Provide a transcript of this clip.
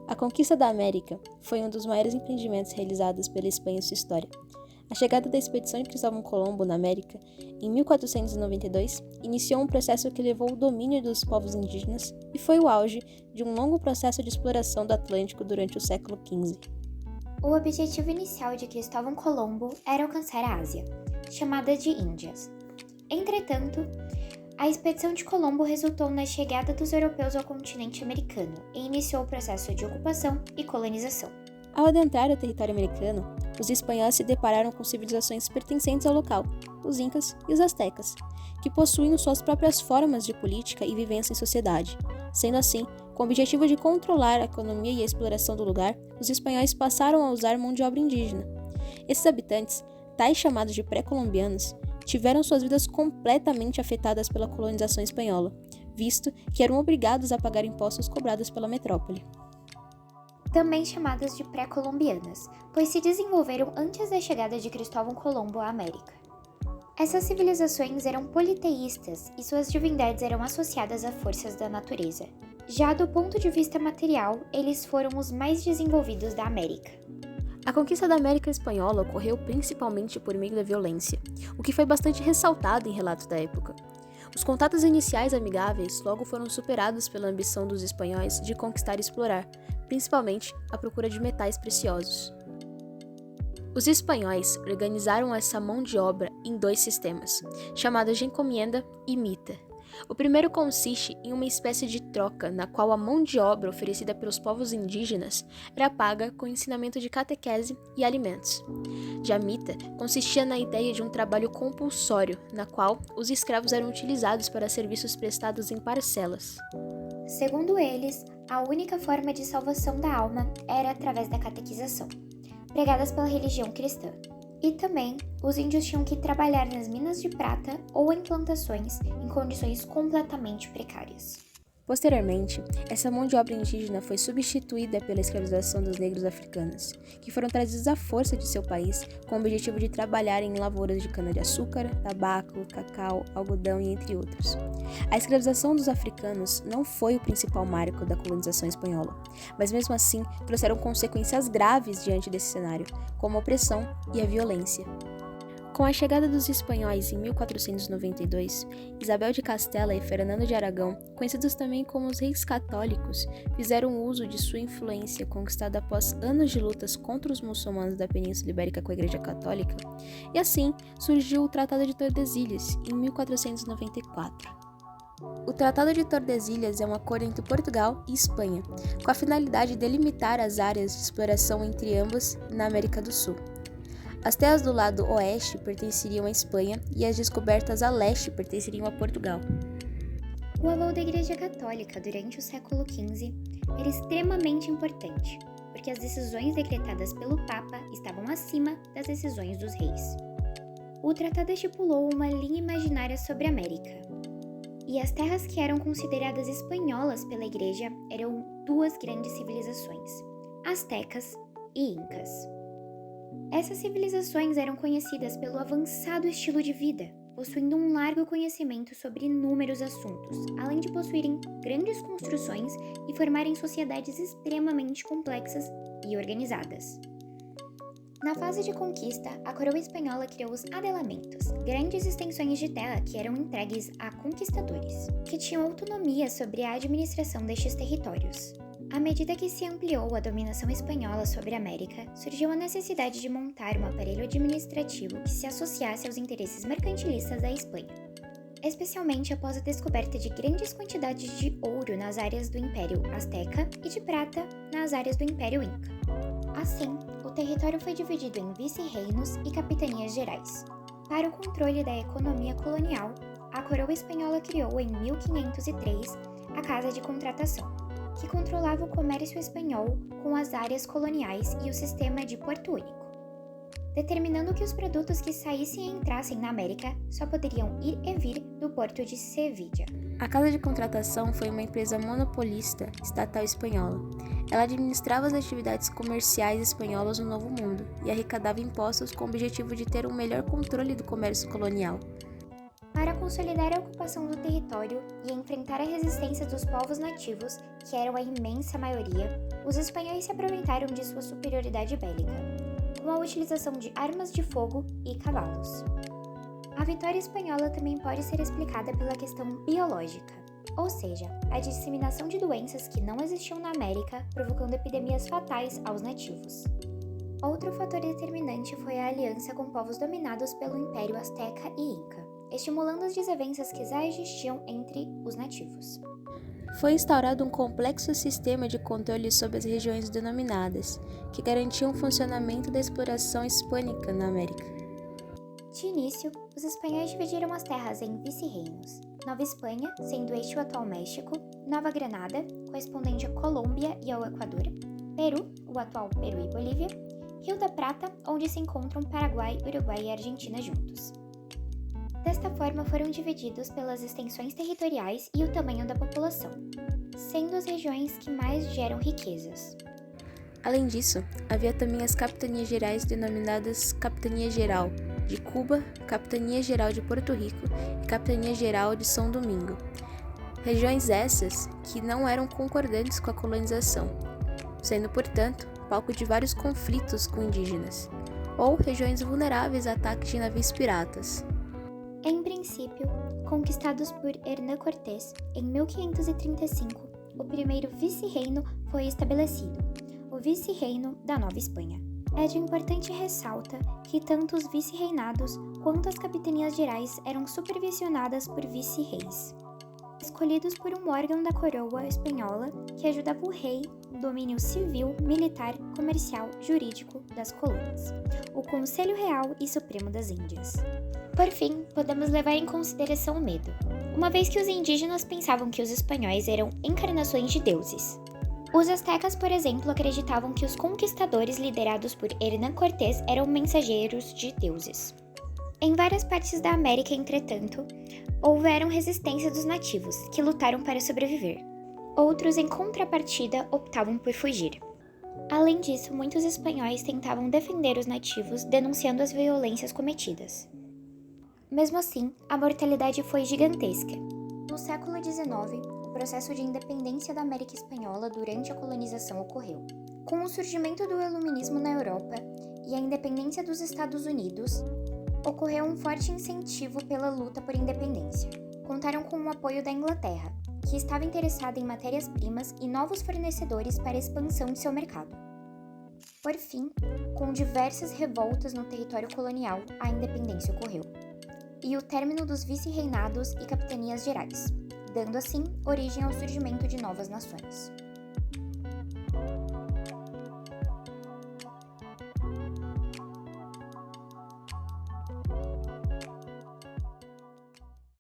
A conquista da América foi um dos maiores empreendimentos realizados pela Espanha em sua história. A chegada da expedição de Cristóvão Colombo na América, em 1492, iniciou um processo que levou ao domínio dos povos indígenas e foi o auge de um longo processo de exploração do Atlântico durante o século XV. O objetivo inicial de Cristóvão Colombo era alcançar a Ásia, chamada de Índias. Entretanto, a expedição de Colombo resultou na chegada dos europeus ao continente americano e iniciou o processo de ocupação e colonização. Ao adentrar o território americano, os espanhóis se depararam com civilizações pertencentes ao local, os Incas e os Aztecas, que possuíam suas próprias formas de política e vivência em sociedade. Sendo assim, com o objetivo de controlar a economia e a exploração do lugar, os espanhóis passaram a usar mão de obra indígena. Esses habitantes, tais chamados de pré-colombianos, tiveram suas vidas completamente afetadas pela colonização espanhola, visto que eram obrigados a pagar impostos cobrados pela metrópole. Também chamadas de pré-colombianas, pois se desenvolveram antes da chegada de Cristóvão Colombo à América. Essas civilizações eram politeístas e suas divindades eram associadas a forças da natureza. Já do ponto de vista material, eles foram os mais desenvolvidos da América. A conquista da América Espanhola ocorreu principalmente por meio da violência, o que foi bastante ressaltado em relatos da época. Os contatos iniciais amigáveis logo foram superados pela ambição dos espanhóis de conquistar e explorar, principalmente à procura de metais preciosos. Os espanhóis organizaram essa mão de obra em dois sistemas, chamados de encomienda e mita. O primeiro consiste em uma espécie de troca na qual a mão de obra oferecida pelos povos indígenas era paga com ensinamento de catequese e alimentos. Já a mita consistia na ideia de um trabalho compulsório, na qual os escravos eram utilizados para serviços prestados em parcelas. Segundo eles, a única forma de salvação da alma era através da catequização, pregadas pela religião cristã. E também, os índios tinham que trabalhar nas minas de prata ou em plantações em condições completamente precárias. Posteriormente, essa mão de obra indígena foi substituída pela escravização dos negros africanos, que foram trazidos à força de seu país com o objetivo de trabalhar em lavouras de cana-de-açúcar, tabaco, cacau, algodão e entre outros. A escravização dos africanos não foi o principal marco da colonização espanhola, mas mesmo assim trouxeram consequências graves diante desse cenário, como a opressão e a violência. Com a chegada dos espanhóis em 1492, Isabel de Castela e Fernando de Aragão, conhecidos também como os reis católicos, fizeram uso de sua influência conquistada após anos de lutas contra os muçulmanos da Península Ibérica com a Igreja Católica, e assim surgiu o Tratado de Tordesilhas, em 1494. O Tratado de Tordesilhas é um acordo entre Portugal e Espanha, com a finalidade de delimitar as áreas de exploração entre ambas na América do Sul. As terras do lado oeste pertenceriam à Espanha e as descobertas a leste pertenceriam a Portugal. O aval da Igreja Católica durante o século XV era extremamente importante, porque as decisões decretadas pelo Papa estavam acima das decisões dos reis. O tratado estipulou uma linha imaginária sobre a América, e as terras que eram consideradas espanholas pela Igreja eram duas grandes civilizações, Aztecas e Incas. Essas civilizações eram conhecidas pelo avançado estilo de vida, possuindo um largo conhecimento sobre inúmeros assuntos, além de possuírem grandes construções e formarem sociedades extremamente complexas e organizadas. Na fase de conquista, a coroa espanhola criou os adelamentos, grandes extensões de terra que eram entregues a conquistadores, que tinham autonomia sobre a administração destes territórios. À medida que se ampliou a dominação espanhola sobre a América, surgiu a necessidade de montar um aparelho administrativo que se associasse aos interesses mercantilistas da Espanha, especialmente após a descoberta de grandes quantidades de ouro nas áreas do Império Azteca e de prata nas áreas do Império Inca. Assim, o território foi dividido em vice-reinos e capitanias gerais. Para o controle da economia colonial, a coroa espanhola criou em 1503 a Casa de Contratação, que controlava o comércio espanhol com as áreas coloniais e o sistema de Porto Único, determinando que os produtos que saíssem e entrassem na América só poderiam ir e vir do porto de Sevilla. A Casa de Contratação foi uma empresa monopolista estatal espanhola. Ela administrava as atividades comerciais espanholas no Novo Mundo e arrecadava impostos com o objetivo de ter um melhor controle do comércio colonial. Para consolidar a ocupação do território e enfrentar a resistência dos povos nativos, que eram a imensa maioria, os espanhóis se aproveitaram de sua superioridade bélica, com a utilização de armas de fogo e cavalos. A vitória espanhola também pode ser explicada pela questão biológica, ou seja, a disseminação de doenças que não existiam na América, provocando epidemias fatais aos nativos. Outro fator determinante foi a aliança com povos dominados pelo Império Azteca e Inca, estimulando as desavenças que já existiam entre os nativos. Foi instaurado um complexo sistema de controle sobre as regiões denominadas, que garantiam o funcionamento da exploração hispânica na América. De início, os espanhóis dividiram as terras em vice-reinos: Nova Espanha, sendo este o atual México; Nova Granada, correspondente à Colômbia e ao Equador; Peru, o atual Peru e Bolívia; Rio da Prata, onde se encontram Paraguai, Uruguai e Argentina juntos. Desta forma, foram divididos pelas extensões territoriais e o tamanho da população, sendo as regiões que mais geram riquezas. Além disso, havia também as capitanias gerais denominadas Capitania Geral de Cuba, Capitania Geral de Porto Rico e Capitania Geral de São Domingo. Regiões essas que não eram concordantes com a colonização, sendo, portanto, palco de vários conflitos com indígenas, ou regiões vulneráveis a ataques de navios piratas. Em princípio, conquistados por Hernán Cortés, em 1535, o primeiro vice-reino foi estabelecido, o vice-reino da Nova Espanha. É de importante ressalta que tanto os vice-reinados quanto as capitanias gerais eram supervisionadas por vice-reis, escolhidos por um órgão da coroa espanhola que ajudava o rei no domínio civil, militar, comercial, jurídico das colônias, o Conselho Real e Supremo das Índias. Por fim, podemos levar em consideração o medo, uma vez que os indígenas pensavam que os espanhóis eram encarnações de deuses. Os astecas, por exemplo, acreditavam que os conquistadores liderados por Hernán Cortés eram mensageiros de deuses. Em várias partes da América, entretanto, houveram resistência dos nativos, que lutaram para sobreviver. Outros, em contrapartida, optavam por fugir. Além disso, muitos espanhóis tentavam defender os nativos, denunciando as violências cometidas. Mesmo assim, a mortalidade foi gigantesca. No século XIX, o processo de independência da América Espanhola durante a colonização ocorreu. Com o surgimento do iluminismo na Europa e a independência dos Estados Unidos, ocorreu um forte incentivo pela luta por independência. Contaram com o apoio da Inglaterra, que estava interessada em matérias-primas e novos fornecedores para a expansão de seu mercado. Por fim, com diversas revoltas no território colonial, a independência ocorreu, e o término dos vice-reinados e capitanias gerais, dando assim origem ao surgimento de novas nações.